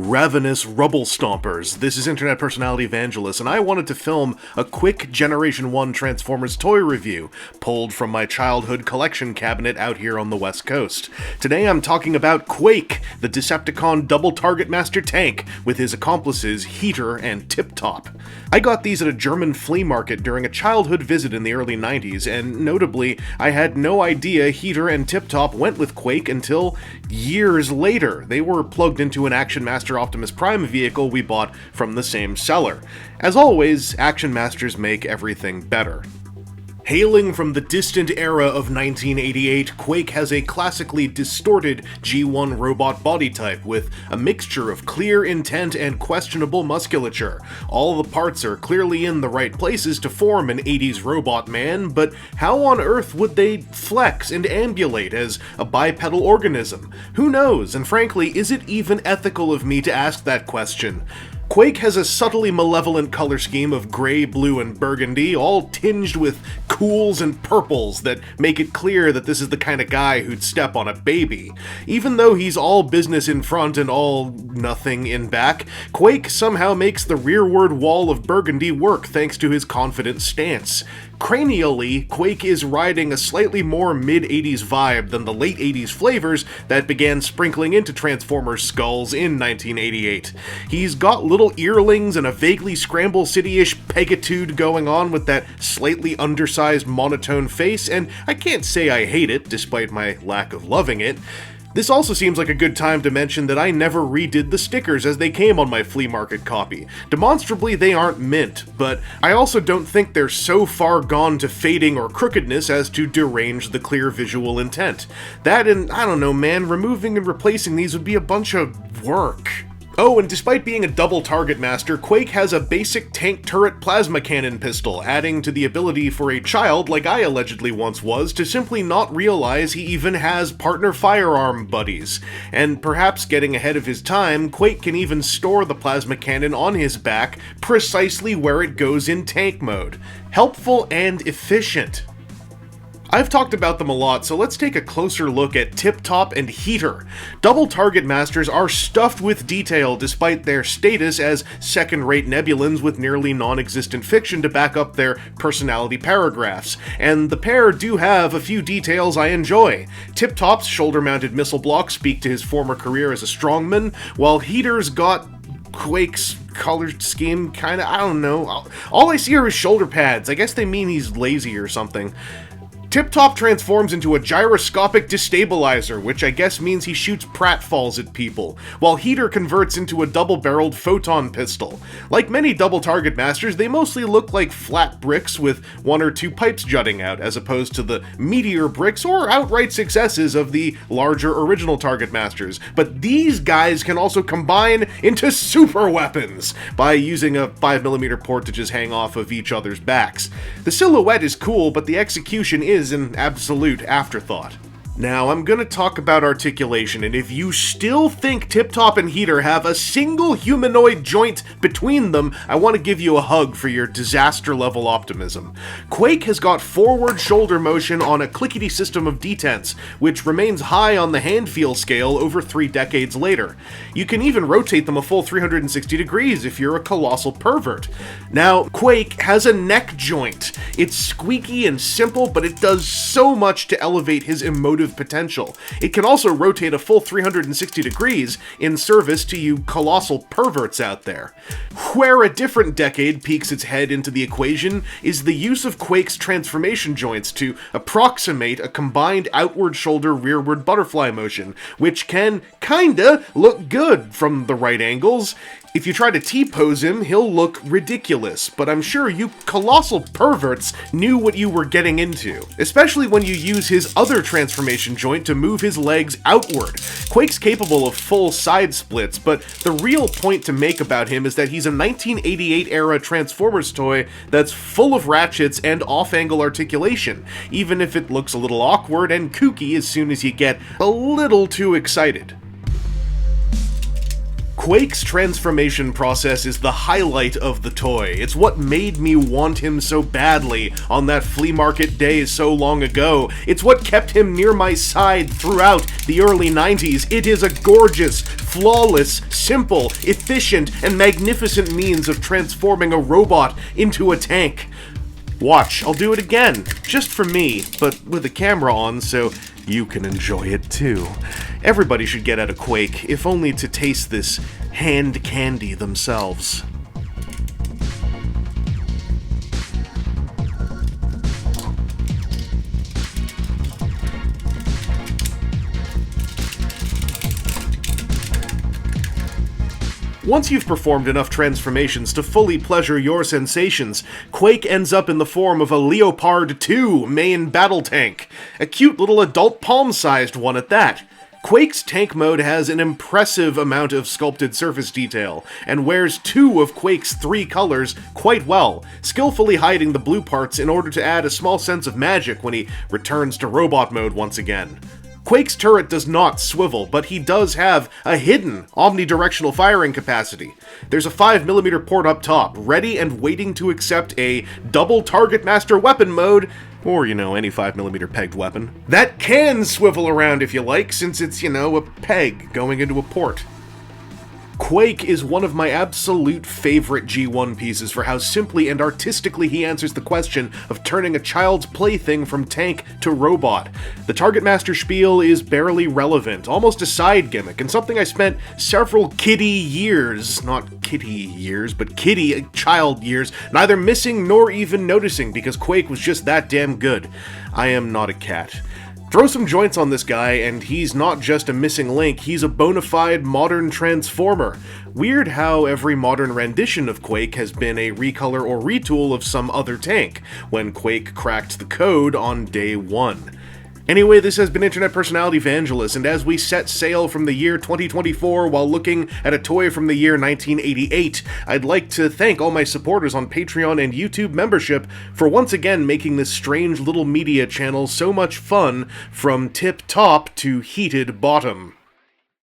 ravenous rubble stompers. This is internet personality Vangelus, and I wanted to film a quick Generation 1 Transformers toy review, pulled from my childhood collection cabinet out here on the West Coast. Today I'm talking about Quake, the Decepticon double Targetmaster tank, with his accomplices Heater and Tiptop. I got these at a German flea market during a childhood visit in the early 90s, and notably, I had no idea Heater and Tiptop went with Quake until years later. They were plugged into an Action Master Optimus Prime vehicle we bought from the same seller. As always, Action Masters make everything better. Hailing from the distant era of 1988, Quake has a classically distorted G1 robot body type with a mixture of clear intent and questionable musculature. All the parts are clearly in the right places to form an 80s robot man, but how on earth would they flex and ambulate as a bipedal organism? Who knows, and frankly, is it even ethical of me to ask that question? Quake has a subtly malevolent color scheme of gray, blue, and burgundy, all tinged with cools and purples that make it clear that this is the kind of guy who'd step on a baby. Even though he's all business in front and all nothing in back, Quake somehow makes the rearward wall of burgundy work thanks to his confident stance. Cranially, Quake is riding a slightly more mid-80s vibe than the late 80s flavors that began sprinkling into Transformers skulls in 1988. He's got little earlings and a vaguely Scramble City-ish pegatude going on with that slightly undersized monotone face, and I can't say I hate it, despite my lack of loving it. This also seems like a good time to mention that I never redid the stickers as they came on my flea market copy. Demonstrably, they aren't mint, but I also don't think they're so far gone to fading or crookedness as to derange the clear visual intent. That and, I don't know man, removing and replacing these would be a bunch of work. Oh, and despite being a double Targetmaster, Quake has a basic tank turret plasma cannon pistol, adding to the ability for a child, like I allegedly once was, to simply not realize he even has partner firearm buddies. And perhaps getting ahead of his time, Quake can even store the plasma cannon on his back, precisely where it goes in tank mode. Helpful and efficient. I've talked about them a lot, so let's take a closer look at Tiptop and Heater. Double Target Masters are stuffed with detail despite their status as second-rate nebulons with nearly non-existent fiction to back up their personality paragraphs, and the pair do have a few details I enjoy. Tiptop's shoulder-mounted missile blocks speak to his former career as a strongman, while Heater's got Quake's color scheme kinda, I don't know. All I see are his shoulder pads. I guess they mean he's lazy or something. Tiptop transforms into a gyroscopic destabilizer, which I guess means he shoots pratfalls at people, while Heater converts into a double-barreled photon pistol. Like many double Target Masters, they mostly look like flat bricks with one or two pipes jutting out, as opposed to the meteor bricks or outright successes of the larger original Target Masters. But these guys can also combine into super weapons by using a 5mm port to just hang off of each other's backs. The silhouette is cool, but the execution is an absolute afterthought. Now, I'm gonna talk about Articulation, and if you still think Tiptop and Heater have a single humanoid joint between them, I want to give you a hug for your disaster-level optimism. Quake has got forward shoulder motion on a clickety system of detents, which remains high on the hand-feel scale over 3 decades later. You can even rotate them a full 360 degrees if you're a colossal pervert. Now, Quake has a neck joint. It's squeaky and simple, but it does so much to elevate his emotive potential. It can also rotate a full 360 degrees in service to you colossal perverts out there. Where a different decade peeks its head into the equation is the use of Quake's transformation joints to approximate a combined outward shoulder rearward butterfly motion, which can kinda look good from the right angles. If you try to T-pose him, he'll look ridiculous, but I'm sure you colossal perverts knew what you were getting into, especially when you use his other transformation joint to move his legs outward. Quake's capable of full side splits, but the real point to make about him is that he's a 1988-era Transformers toy that's full of ratchets and off-angle articulation, even if it looks a little awkward and kooky as soon as you get a little too excited. Quake's transformation process is the highlight of the toy. It's what made me want him so badly on that flea market day so long ago. It's what kept him near my side throughout the early 90s. It is a gorgeous, flawless, simple, efficient, and magnificent means of transforming a robot into a tank. Watch, I'll do it again, just for me, but with the camera on so you can enjoy it too. Everybody should get out a Quake, if only to taste this hand candy themselves. Once you've performed enough transformations to fully pleasure your sensations, Quake ends up in the form of a Leopard 2 main battle tank. A cute little adult palm-sized one at that. Quake's tank mode has an impressive amount of sculpted surface detail, and wears 2 of Quake's 3 colors quite well, skillfully hiding the blue parts in order to add a small sense of magic when he returns to robot mode once again. Quake's turret does not swivel, but he does have a hidden omnidirectional firing capacity. There's a 5mm port up top, ready and waiting to accept a double Targetmaster weapon mode, or, any 5mm pegged weapon. That can swivel around if you like, since it's, a peg going into a port. Quake is one of my absolute favorite G1 pieces for how simply and artistically he answers the question of turning a child's plaything from tank to robot. The Targetmaster spiel is barely relevant, almost a side gimmick, and something I spent several child years, neither missing nor even noticing because Quake was just that damn good. I am not a cat. Throw some joints on this guy, and he's not just a missing link, he's a bona fide modern transformer. Weird how every modern rendition of Quake has been a recolor or retool of some other tank, when Quake cracked the code on day 1. Anyway, this has been Internet Personality Vangelus, and as we set sail from the year 2024 while looking at a toy from the year 1988, I'd like to thank all my supporters on Patreon and YouTube membership for once again making this strange little media channel so much fun, from tip top to heated bottom.